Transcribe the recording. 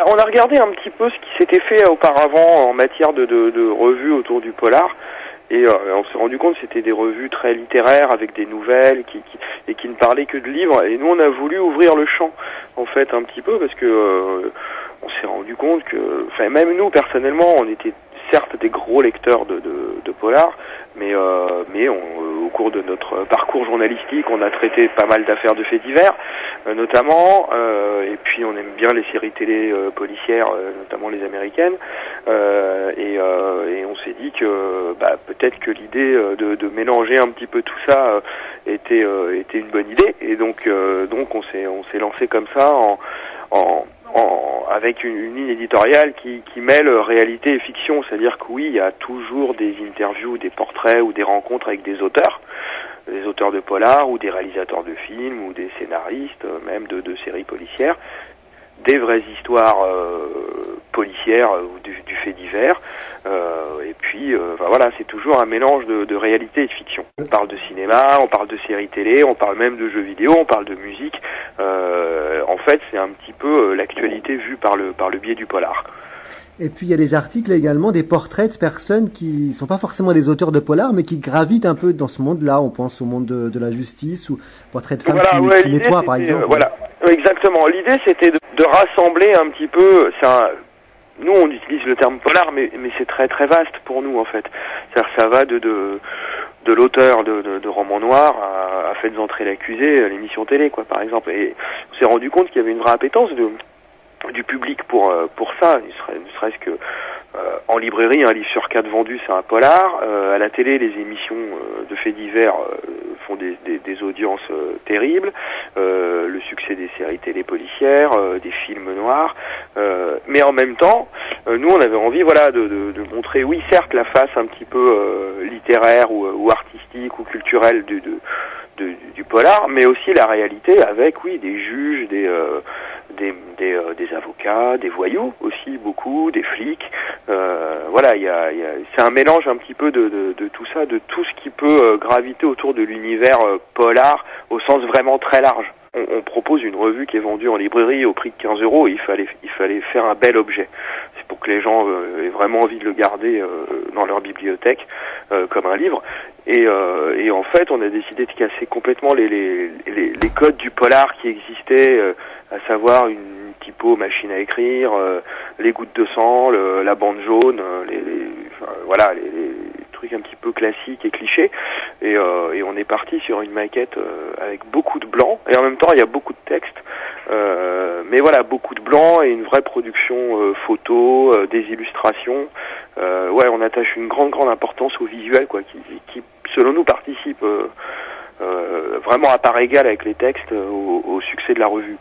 On a regardé un petit peu ce qui s'était fait auparavant en matière de revues autour du polar. Et on s'est rendu compte que c'était des revues très littéraires avec des nouvelles et qui ne parlaient que de livres. Et nous, on a voulu ouvrir le champ, en fait, un petit peu, parce que on s'est rendu compte que, enfin, même nous, personnellement, on était certes des gros lecteurs de polar, mais au cours de notre parcours journalistique, on a traité pas mal d'affaires de faits divers, notamment, et puis on aime bien les séries télé policières, notamment les américaines, et on s'est dit que peut-être que l'idée de mélanger un petit peu tout ça était une bonne idée, et donc on s'est lancé comme ça avec une ligne éditoriale qui mêle réalité et fiction, c'est-à-dire que oui, il y a toujours des interviews, des portraits ou des rencontres avec des auteurs de polar ou des réalisateurs de films ou des scénaristes, même de séries policières, des vraies histoires policières ou du fait divers, et puis voilà, c'est toujours un mélange de réalité et de fiction. On parle de cinéma, on parle de séries télé, on parle même de jeux vidéo, on parle de musique. En fait, c'est un petit peu l'actualité vue par le biais du polar. Et puis il y a des articles également, des portraits de personnes qui sont pas forcément des auteurs de polar, mais qui gravitent un peu dans ce monde-là. On pense au monde de la justice ou portraits de femmes qui nettoient, par exemple. Voilà, exactement. L'idée, c'était de rassembler un petit peu. Nous, on utilise le terme polar, mais c'est très très vaste pour nous, en fait. C'est-à-dire que ça va de l'auteur de romans noirs à Faites entrer l'accusé, l'émission télé, quoi, par exemple. Et on s'est rendu compte qu'il y avait une vraie appétence du public pour ça, ne serait-ce que en librairie, un livre sur 4 vendu, c'est un polar. À la télé, les émissions de faits divers font des audiences terribles. Le succès des séries télé policières, des films noirs. Mais en même temps, nous, on avait envie, voilà, de montrer, oui, certes, la face un petit peu littéraire ou artistique ou culturelle du polar, mais aussi la réalité avec, oui, des juges, des avocats, des voyous aussi, beaucoup, des flics. Voilà, c'est un mélange un petit peu de tout ça, de tout ce qui peut graviter autour de l'univers polar au sens vraiment très large. On propose une revue qui est vendue en librairie au prix de 15 €. Il fallait faire un bel objet. C'est pour que les gens aient vraiment envie de le garder dans leur bibliothèque comme un livre. Et en fait, on a décidé de casser complètement les codes du polar qui existaient, à savoir une typo machine à écrire, les gouttes de sang, la bande jaune, voilà, les trucs un petit peu classiques et clichés. Et on est parti sur une maquette avec beaucoup de blanc, et en même temps il y a beaucoup de texte, mais voilà, beaucoup de blanc et une vraie production photo, des illustrations. Ouais, on attache une grande importance au visuel, quoi, qui selon nous participe vraiment à part égale avec les textes au succès de la revue.